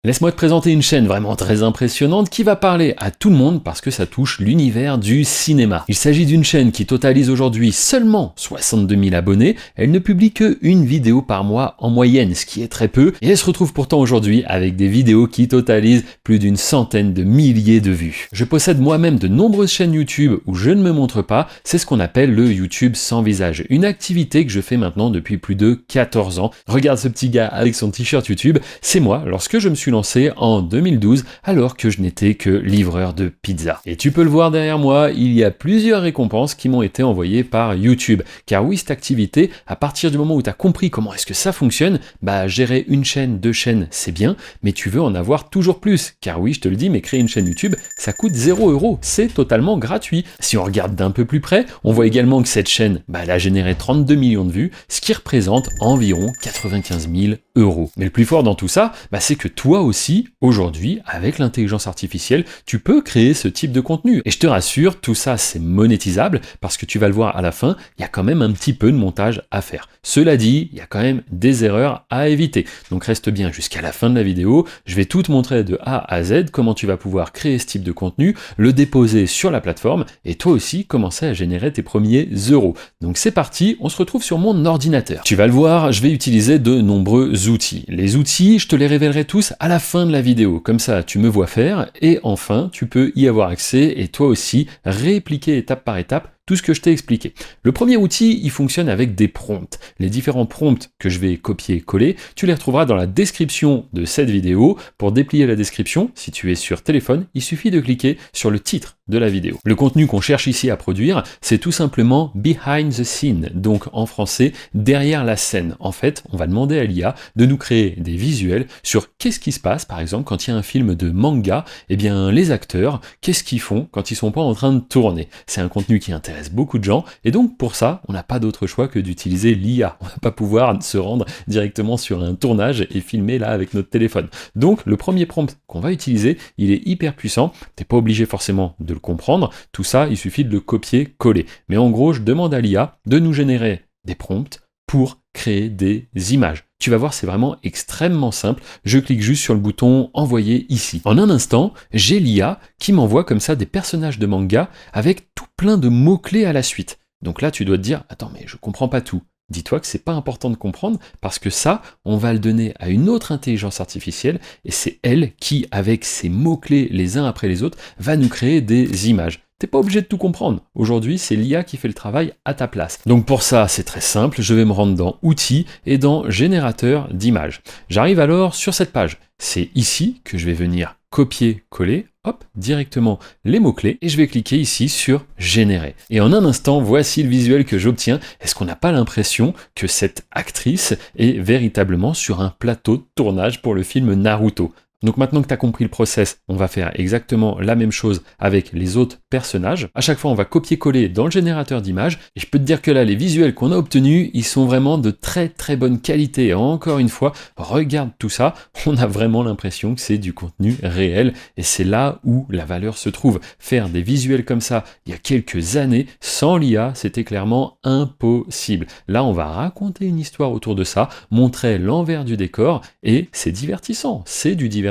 Laisse-moi te présenter une chaîne vraiment très impressionnante qui va parler à tout le monde parce que ça touche l'univers du cinéma. Il s'agit d'une chaîne qui totalise aujourd'hui seulement 62 000 abonnés, elle ne publie que une vidéo par mois en moyenne, ce qui est très peu, et elle se retrouve pourtant aujourd'hui avec des vidéos qui totalisent plus d'une centaine de milliers de vues. Je possède moi-même de nombreuses chaînes YouTube où je ne me montre pas, c'est ce qu'on appelle le YouTube sans visage, une activité que je fais maintenant depuis plus de 14 ans. Regarde ce petit gars avec son t-shirt YouTube, c'est moi lorsque je me suis lancé en 2012 alors que je n'étais que livreur de pizza. Et tu peux le voir derrière moi, il y a plusieurs récompenses qui m'ont été envoyées par YouTube. Car oui, cette activité, à partir du moment où tu as compris comment est-ce que ça fonctionne, gérer une chaîne, deux chaînes, c'est bien, mais tu veux en avoir toujours plus. Car oui, je te le dis, mais créer une chaîne YouTube, ça coûte 0€, c'est totalement gratuit. Si on regarde d'un peu plus près, on voit également que cette chaîne, elle a généré 32 millions de vues, ce qui représente environ 95 000 €. Mais le plus fort dans tout ça, c'est que toi aussi, aujourd'hui, avec l'intelligence artificielle, tu peux créer ce type de contenu. Et je te rassure, tout ça c'est monétisable, parce que tu vas le voir à la fin, il y a quand même un petit peu de montage à faire. Cela dit, il y a quand même des erreurs à éviter. Donc reste bien jusqu'à la fin de la vidéo, je vais tout te montrer de A à Z, comment tu vas pouvoir créer ce type de contenu, le déposer sur la plateforme, et toi aussi commencer à générer tes premiers euros. Donc c'est parti, on se retrouve sur mon ordinateur. Tu vas le voir, je vais utiliser de nombreux outils. Les outils, je te les révélerai tous à la fin de la vidéo, comme ça tu me vois faire, et enfin tu peux y avoir accès et toi aussi répliquer étape par étape tout ce que je t'ai expliqué. Le premier outil, il fonctionne avec des prompts. Les différents prompts que je vais copier-coller, tu les retrouveras dans la description de cette vidéo. Pour déplier la description, si tu es sur téléphone, il suffit de cliquer sur le titre de la vidéo. Le contenu qu'on cherche ici à produire, c'est tout simplement behind the scene, donc en français, derrière la scène. En fait, on va demander à l'IA de nous créer des visuels sur qu'est-ce qui se passe, par exemple, quand il y a un film de manga, les acteurs, qu'est-ce qu'ils font quand ils sont pas en train de tourner. C'est un contenu qui intéresse beaucoup de gens, et donc pour ça, on n'a pas d'autre choix que d'utiliser l'IA. On va pas pouvoir se rendre directement sur un tournage et filmer là avec notre téléphone. Donc le premier prompt qu'on va utiliser, il est hyper puissant, t'es pas obligé forcément de le comprendre, tout ça, il suffit de le copier-coller. Mais en gros, je demande à l'IA de nous générer des prompts pour créer des images. Tu vas voir, c'est vraiment extrêmement simple. Je clique juste sur le bouton envoyer ici. En un instant, j'ai l'IA qui m'envoie comme ça des personnages de manga avec tout plein de mots-clés à la suite. Donc là, tu dois te dire, attends, mais je comprends pas tout. Dis-toi que c'est pas important de comprendre parce que ça, on va le donner à une autre intelligence artificielle et c'est elle qui, avec ces mots-clés les uns après les autres, va nous créer des images. T'es pas obligé de tout comprendre. Aujourd'hui, c'est l'IA qui fait le travail à ta place. Donc pour ça, c'est très simple. Je vais me rendre dans Outils et dans Générateur d'images. J'arrive alors sur cette page. C'est ici que je vais venir copier-coller, hop, directement les mots-clés et je vais cliquer ici sur Générer. Et en un instant, voici le visuel que j'obtiens. Est-ce qu'on n'a pas l'impression que cette actrice est véritablement sur un plateau de tournage pour le film Naruto ? Donc maintenant que tu as compris le process, on va faire exactement la même chose avec les autres personnages. À chaque fois, on va copier-coller dans le générateur d'images. Et je peux te dire que là, les visuels qu'on a obtenus, ils sont vraiment de très très bonne qualité. Et encore une fois, regarde tout ça, on a vraiment l'impression que c'est du contenu réel. Et c'est là où la valeur se trouve. Faire des visuels comme ça, il y a quelques années, sans l'IA, c'était clairement impossible. Là, on va raconter une histoire autour de ça, montrer l'envers du décor, et c'est divertissant. C'est du divertissement.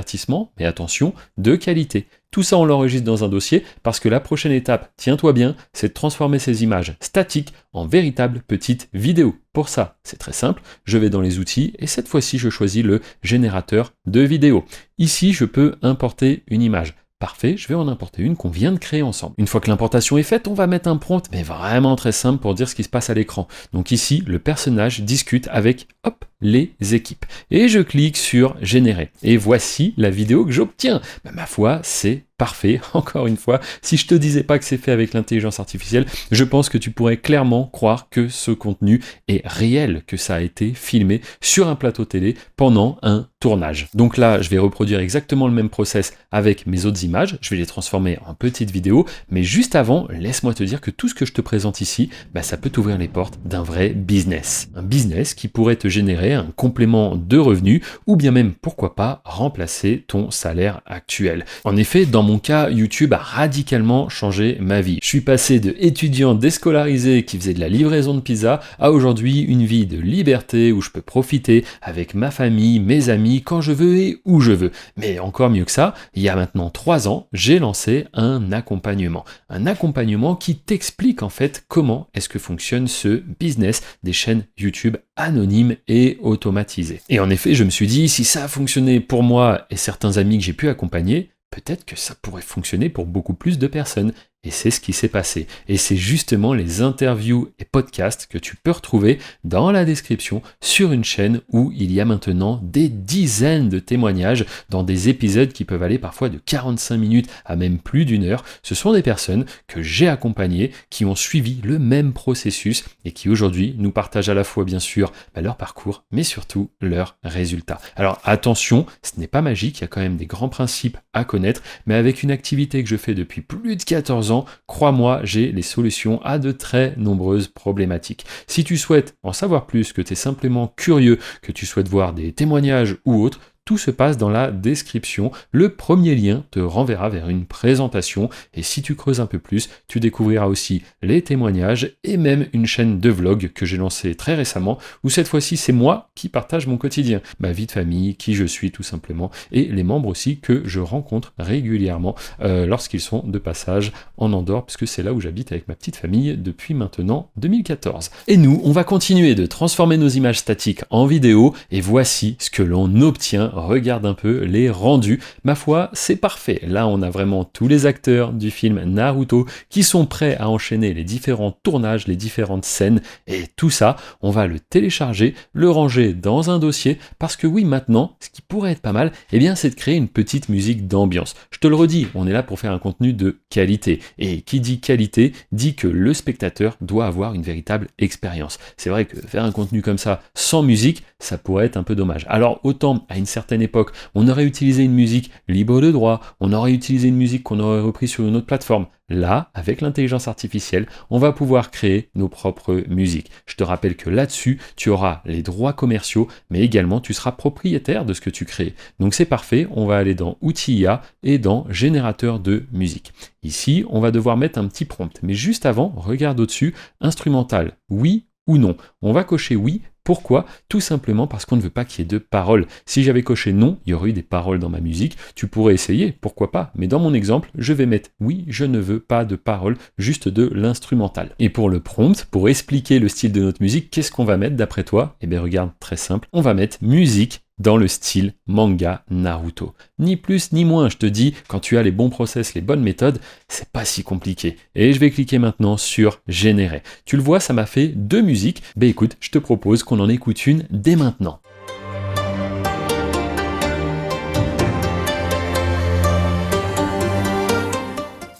Mais attention, de qualité. Tout ça, on l'enregistre dans un dossier parce que la prochaine étape, tiens-toi bien, c'est de transformer ces images statiques en véritables petites vidéos. Pour ça, c'est très simple, je vais dans les outils et cette fois-ci, je choisis le générateur de vidéos. Ici, je peux importer une image. Parfait, je vais en importer une qu'on vient de créer ensemble. Une fois que l'importation est faite, on va mettre un prompt, mais vraiment très simple pour dire ce qui se passe à l'écran. Donc ici, le personnage discute avec, hop, les équipes. Et je clique sur Générer. Et voici la vidéo que j'obtiens. Ma foi, c'est parfait. Encore une fois, si je te disais pas que c'est fait avec l'intelligence artificielle, je pense que tu pourrais clairement croire que ce contenu est réel, que ça a été filmé sur un plateau télé pendant un tournage. Donc là, je vais reproduire exactement le même process avec mes autres images. Je vais les transformer en petites vidéos. Mais juste avant, laisse-moi te dire que tout ce que je te présente ici, ça peut t'ouvrir les portes d'un vrai business. Un business qui pourrait te te générer un complément de revenus ou bien même, pourquoi pas, remplacer ton salaire actuel. En effet, dans mon cas, YouTube a radicalement changé ma vie. Je suis passé de étudiant déscolarisé qui faisait de la livraison de pizza à aujourd'hui une vie de liberté où je peux profiter avec ma famille, mes amis, quand je veux et où je veux. Mais encore mieux que ça, il y a maintenant 3 ans, j'ai lancé un accompagnement. Un accompagnement qui t'explique en fait comment est-ce que fonctionne ce business des chaînes YouTube anonymes et automatisées. Et en effet, je me suis dit, si ça a fonctionné pour moi et certains amis que j'ai pu accompagner, peut-être que ça pourrait fonctionner pour beaucoup plus de personnes. Et c'est ce qui s'est passé. Et c'est justement les interviews et podcasts que tu peux retrouver dans la description sur une chaîne où il y a maintenant des dizaines de témoignages dans des épisodes qui peuvent aller parfois de 45 minutes à même plus d'une heure. Ce sont des personnes que j'ai accompagnées, qui ont suivi le même processus et qui aujourd'hui nous partagent à la fois bien sûr leur parcours, mais surtout leurs résultats. Alors attention, ce n'est pas magique, il y a quand même des grands principes à connaître, mais avec une activité que je fais depuis plus de 14 ans, crois-moi, j'ai les solutions à de très nombreuses problématiques. Si tu souhaites en savoir plus, que tu es simplement curieux, que tu souhaites voir des témoignages ou autres, tout se passe dans la description. Le premier lien te renverra vers une présentation et si tu creuses un peu plus, tu découvriras aussi les témoignages et même une chaîne de vlog que j'ai lancée très récemment où cette fois-ci c'est moi qui partage mon quotidien, ma vie de famille, qui je suis tout simplement et les membres aussi que je rencontre régulièrement lorsqu'ils sont de passage en Andorre puisque c'est là où j'habite avec ma petite famille depuis maintenant 2014. Et nous, on va continuer de transformer nos images statiques en vidéo et voici ce que l'on obtient. Regarde un peu les rendus. Ma foi, c'est parfait. Là, on a vraiment tous les acteurs du film Naruto qui sont prêts à enchaîner les différents tournages, les différentes scènes. Et tout ça, on va le télécharger, le ranger dans un dossier. Parce que oui, maintenant, ce qui pourrait être pas mal, eh bien, c'est de créer une petite musique d'ambiance. Je te le redis, on est là pour faire un contenu de qualité. Et qui dit qualité, dit que le spectateur doit avoir une véritable expérience. C'est vrai que faire un contenu comme ça, sans musique, ça pourrait être un peu dommage. Alors, autant à une certaine époque, on aurait utilisé une musique libre de droit, on aurait utilisé une musique qu'on aurait reprise sur une autre plateforme. Là, avec l'intelligence artificielle, on va pouvoir créer nos propres musiques. Je te rappelle que là-dessus, tu auras les droits commerciaux, mais également tu seras propriétaire de ce que tu crées. Donc c'est parfait, on va aller dans Outils IA et dans Générateur de musique. Ici, on va devoir mettre un petit prompt, mais juste avant, regarde au-dessus, instrumental, oui ou non. On va cocher oui. Pourquoi ? Tout simplement parce qu'on ne veut pas qu'il y ait de paroles. Si j'avais coché non, il y aurait eu des paroles dans ma musique. Tu pourrais essayer, pourquoi pas. Mais dans mon exemple, je vais mettre oui, je ne veux pas de paroles, juste de l'instrumental. Et pour le prompt, pour expliquer le style de notre musique, qu'est-ce qu'on va mettre d'après toi ? Eh bien regarde, très simple, on va mettre musique dans le style manga Naruto. Ni plus ni moins, je te dis, quand tu as les bons process, les bonnes méthodes, c'est pas si compliqué. Et je vais cliquer maintenant sur générer. Tu le vois, ça m'a fait 2 musiques. Ben écoute, je te propose qu'on en écoute une dès maintenant.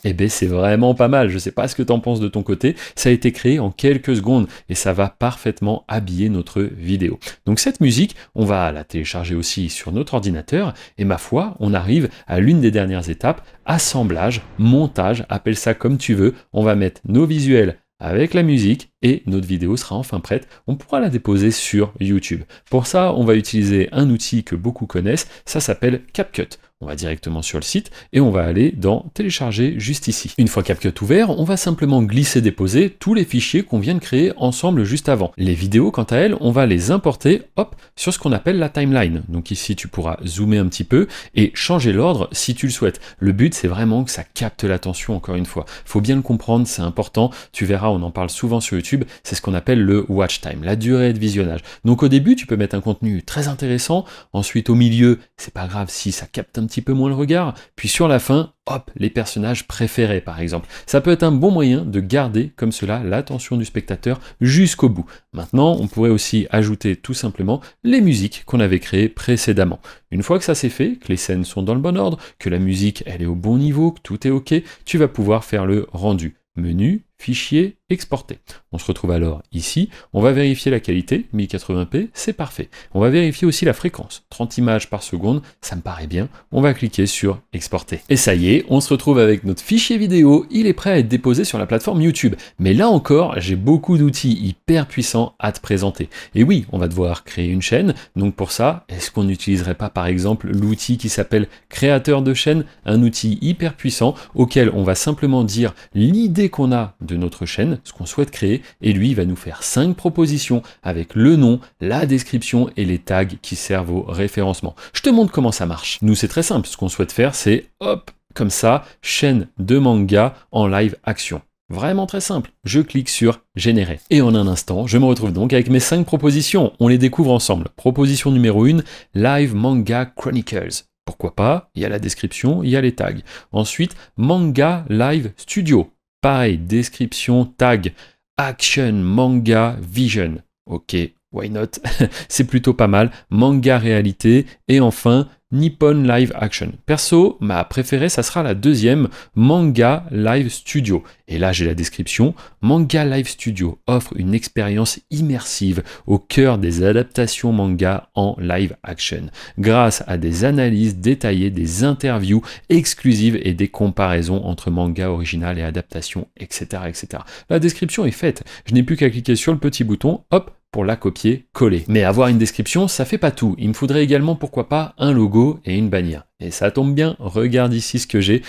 Eh bien c'est vraiment pas mal, je sais pas ce que t'en penses de ton côté, ça a été créé en quelques secondes et ça va parfaitement habiller notre vidéo. Donc cette musique, on va la télécharger aussi sur notre ordinateur et ma foi, on arrive à l'une des dernières étapes, assemblage, montage, appelle ça comme tu veux, on va mettre nos visuels avec la musique et notre vidéo sera enfin prête, on pourra la déposer sur YouTube. Pour ça, on va utiliser un outil que beaucoup connaissent, ça s'appelle CapCut. On va directement sur le site et on va aller dans télécharger juste ici. Une fois CapCut ouvert, on va simplement glisser-déposer tous les fichiers qu'on vient de créer ensemble juste avant. Les vidéos, quant à elles, on va les importer, hop, sur ce qu'on appelle la timeline. Donc ici, tu pourras zoomer un petit peu et changer l'ordre si tu le souhaites. Le but, c'est vraiment que ça capte l'attention, encore une fois. Faut bien le comprendre, c'est important. Tu verras, on en parle souvent sur YouTube, c'est ce qu'on appelle le watch time, la durée de visionnage. Donc au début, tu peux mettre un contenu très intéressant. Ensuite, au milieu, c'est pas grave si ça capte un petit peu moins le regard, puis sur la fin, hop, les personnages préférés par exemple. Ça peut être un bon moyen de garder comme cela l'attention du spectateur jusqu'au bout. Maintenant, on pourrait aussi ajouter tout simplement les musiques qu'on avait créées précédemment. Une fois que ça c'est fait, que les scènes sont dans le bon ordre, que la musique elle est au bon niveau, que tout est ok, tu vas pouvoir faire le rendu. Menu, fichier exporté. On se retrouve alors ici, on va vérifier la qualité, 1080p, c'est parfait. On va vérifier aussi la fréquence, 30 images par seconde, ça me paraît bien. On va cliquer sur exporter. Et ça y est, on se retrouve avec notre fichier vidéo, il est prêt à être déposé sur la plateforme YouTube. Mais là encore, j'ai beaucoup d'outils hyper puissants à te présenter. Et oui, on va devoir créer une chaîne, donc pour ça, est-ce qu'on n'utiliserait pas par exemple l'outil qui s'appelle créateur de chaîne, un outil hyper puissant auquel on va simplement dire l'idée qu'on a de notre chaîne, ce qu'on souhaite créer, et lui il va nous faire 5 propositions avec le nom, la description et les tags qui servent au référencement. Je te montre comment ça marche. Nous c'est très simple, ce qu'on souhaite faire c'est hop, comme ça, chaîne de manga en live action. Vraiment très simple, je clique sur générer. Et en un instant, je me retrouve donc avec mes 5 propositions. On les découvre ensemble. Proposition numéro 1, Live Manga Chronicles. Pourquoi pas? Il y a la description, il y a les tags. Ensuite, Manga Live Studio. Pareil, description, tag. Action Manga Vision. Ok, why not? C'est plutôt pas mal. Manga réalité. Et enfin, Nippon Live Action. Perso, ma préférée, ça sera la deuxième, Manga Live Studio. Et là, j'ai la description. Manga Live Studio offre une expérience immersive au cœur des adaptations manga en live action, grâce à des analyses détaillées, des interviews exclusives et des comparaisons entre manga original et adaptation, etc., etc. La description est faite. Je n'ai plus qu'à cliquer sur le petit bouton, hop, pour la copier-coller. Mais avoir une description, ça fait pas tout. Il me faudrait également, pourquoi pas, un logo et une bannière. Et ça tombe bien, regarde ici ce que j'ai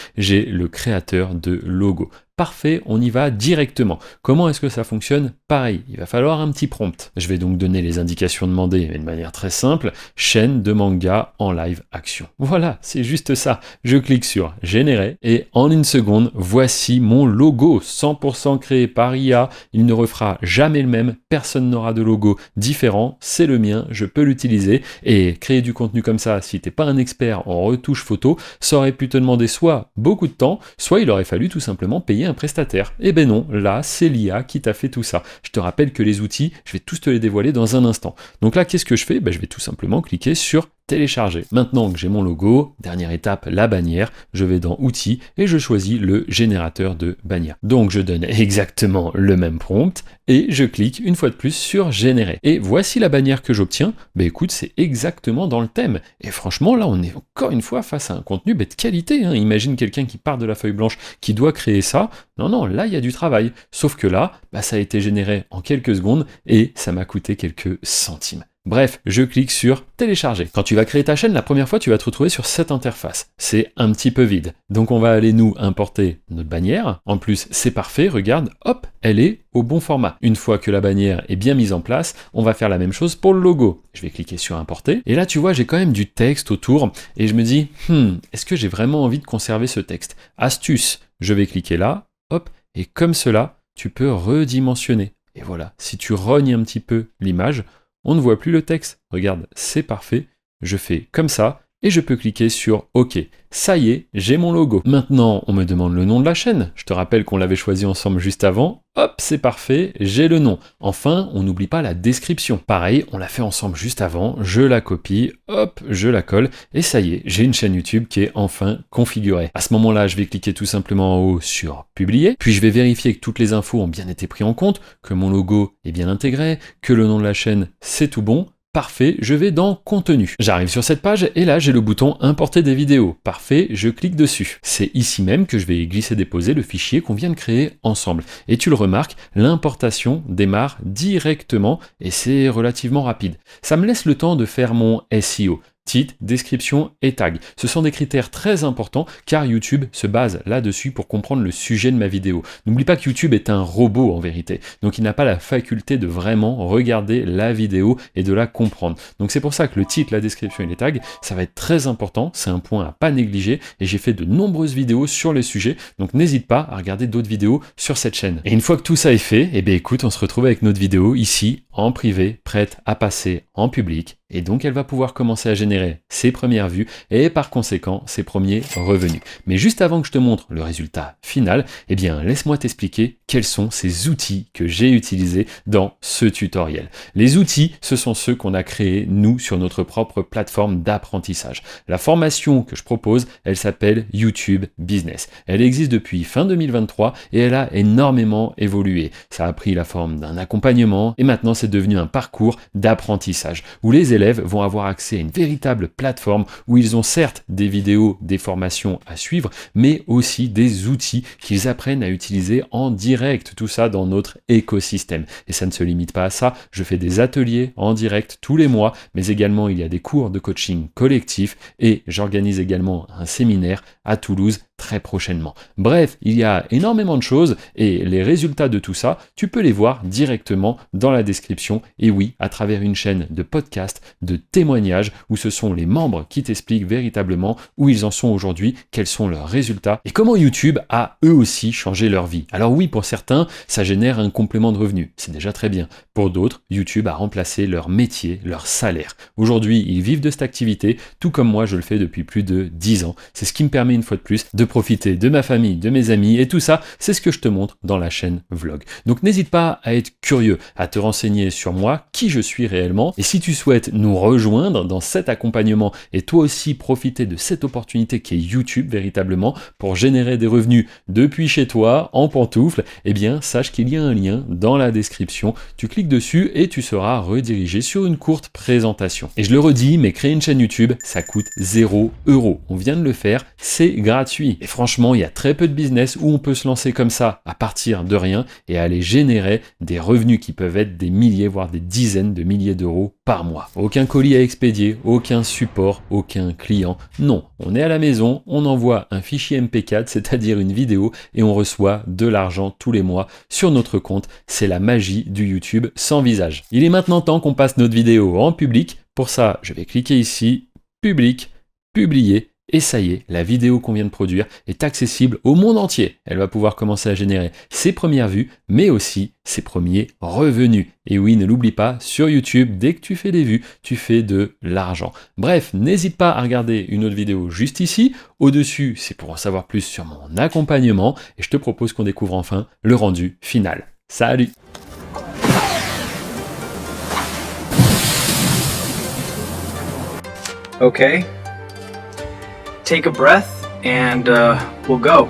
le créateur de logo. Parfait, on y va directement. Comment est-ce que ça fonctionne? Pareil, il va falloir un petit prompt. Je vais donc donner les indications demandées, mais de manière très simple, chaîne de manga en live action. Voilà, c'est juste ça. Je clique sur générer et en une seconde, voici mon logo 100% créé par IA. Il ne refera jamais le même, personne n'aura de logo différent, c'est le mien, je peux l'utiliser. Et créer du contenu comme ça, si t'es pas un expert en retouche photo, ça aurait pu te demander soit beaucoup de temps, soit il aurait fallu tout simplement payer un prestataire. Eh ben non, là, c'est l'IA qui t'a fait tout ça. Je te rappelle que les outils, je vais tous te les dévoiler dans un instant. Donc là, qu'est-ce que je fais? Je vais tout simplement cliquer sur télécharger. Maintenant que j'ai mon logo, dernière étape, la bannière, je vais dans outils et je choisis le générateur de bannière. Donc je donne exactement le même prompt et je clique une fois de plus sur générer. Et voici la bannière que j'obtiens. Écoute, c'est exactement dans le thème. Et franchement, là, on est encore une fois face à un contenu de qualité. Imagine quelqu'un qui part de la feuille blanche, qui doit créer ça. Non, là, il y a du travail. Sauf que là, ça a été généré en quelques secondes et ça m'a coûté quelques centimes. Bref, je clique sur télécharger. Quand tu vas créer ta chaîne, la première fois, tu vas te retrouver sur cette interface. C'est un petit peu vide. Donc on va aller nous importer notre bannière. En plus, c'est parfait, regarde, hop, elle est au bon format. Une fois que la bannière est bien mise en place, on va faire la même chose pour le logo. Je vais cliquer sur importer. Et là, tu vois, j'ai quand même du texte autour. Et je me dis, est-ce que j'ai vraiment envie de conserver ce texte? Astuce, je vais cliquer là, hop, et comme cela, tu peux redimensionner. Et voilà, si tu rognes un petit peu l'image, on ne voit plus le texte. Regarde, c'est parfait. Je fais comme ça et je peux cliquer sur OK. Ça y est, j'ai mon logo. Maintenant, on me demande le nom de la chaîne. Je te rappelle qu'on l'avait choisi ensemble juste avant. Hop, c'est parfait, j'ai le nom. Enfin, on n'oublie pas la description. Pareil, on l'a fait ensemble juste avant. Je la copie, hop, je la colle. Et ça y est, j'ai une chaîne YouTube qui est enfin configurée. À ce moment-là, je vais cliquer tout simplement en haut sur publier. Puis je vais vérifier que toutes les infos ont bien été prises en compte, que mon logo est bien intégré, que le nom de la chaîne, c'est tout bon. Parfait, je vais dans contenu. J'arrive sur cette page et là j'ai le bouton importer des vidéos. Parfait, je clique dessus. C'est ici même que je vais glisser-déposer le fichier qu'on vient de créer ensemble. Et tu le remarques, l'importation démarre directement et c'est relativement rapide. Ça me laisse le temps de faire mon SEO. Titre, description et tag. Ce sont des critères très importants car YouTube se base là-dessus pour comprendre le sujet de ma vidéo. N'oublie pas que YouTube est un robot en vérité, donc il n'a pas la faculté de vraiment regarder la vidéo et de la comprendre. Donc c'est pour ça que le titre, la description et les tags, ça va être très important, c'est un point à pas négliger et j'ai fait de nombreuses vidéos sur le sujet, donc n'hésite pas à regarder d'autres vidéos sur cette chaîne. Et une fois que tout ça est fait, écoute, on se retrouve avec notre vidéo ici, en privé, prête à passer en public. et donc elle va pouvoir commencer à générer ses premières vues et par conséquent ses premiers revenus. Mais juste avant que je te montre le résultat final, eh bien laisse-moi t'expliquer quels sont ces outils que j'ai utilisés dans ce tutoriel. Les outils, ce sont ceux qu'on a créés nous sur notre propre plateforme d'apprentissage. La formation que je propose, elle s'appelle YouTube Business. Elle existe depuis fin 2023 et elle a énormément évolué. Ça a pris la forme d'un accompagnement et maintenant c'est devenu un parcours d'apprentissage où les élèves vont avoir accès à une véritable plateforme où ils ont certes des vidéos, des formations à suivre, mais aussi des outils qu'ils apprennent à utiliser en direct, tout ça dans notre écosystème. Et ça ne se limite pas à ça, je fais des ateliers en direct tous les mois, mais également il y a des cours de coaching collectif et j'organise également un séminaire à Toulouse très prochainement. Bref, il y a énormément de choses et les résultats de tout ça, tu peux les voir directement dans la description et oui, à travers une chaîne de podcast, de témoignages où ce sont les membres qui t'expliquent véritablement où ils en sont aujourd'hui, quels sont leurs résultats et comment YouTube a eux aussi changé leur vie. Alors oui, pour certains, ça génère un complément de revenus, c'est déjà très bien. Pour d'autres, YouTube a remplacé leur métier, leur salaire. Aujourd'hui, ils vivent de cette activité, tout comme moi je le fais depuis plus de 10 ans. C'est ce qui me permet une fois de plus de profiter de ma famille, de mes amis et tout ça, c'est ce que je te montre dans la chaîne vlog. Donc n'hésite pas à être curieux, à te renseigner sur moi, qui je suis réellement et si tu souhaites nous rejoindre dans cet accompagnement et toi aussi profiter de cette opportunité qui est YouTube véritablement pour générer des revenus depuis chez toi en pantoufles, eh bien sache qu'il y a un lien dans la description, tu cliques dessus et tu seras redirigé sur une courte présentation. Et je le redis, mais créer une chaîne YouTube, ça coûte 0 €. On vient de le faire, c'est gratuit. Et franchement, il y a très peu de business où on peut se lancer comme ça à partir de rien et aller générer des revenus qui peuvent être des milliers, voire des dizaines de milliers d'euros par mois. Aucun colis à expédier, aucun support, aucun client. Non, on est à la maison, on envoie un fichier MP4, c'est-à-dire une vidéo, et on reçoit de l'argent tous les mois sur notre compte. C'est la magie du YouTube sans visage. Il est maintenant temps qu'on passe notre vidéo en public. Pour ça, je vais cliquer ici, public, publier. Et ça y est, la vidéo qu'on vient de produire est accessible au monde entier. Elle va pouvoir commencer à générer ses premières vues, mais aussi ses premiers revenus. Et oui, ne l'oublie pas, sur YouTube, dès que tu fais des vues, tu fais de l'argent. Bref, n'hésite pas à regarder une autre vidéo juste ici. Au-dessus, c'est pour en savoir plus sur mon accompagnement. Et je te propose qu'on découvre enfin le rendu final. Salut! Okay. Take a breath and we'll go.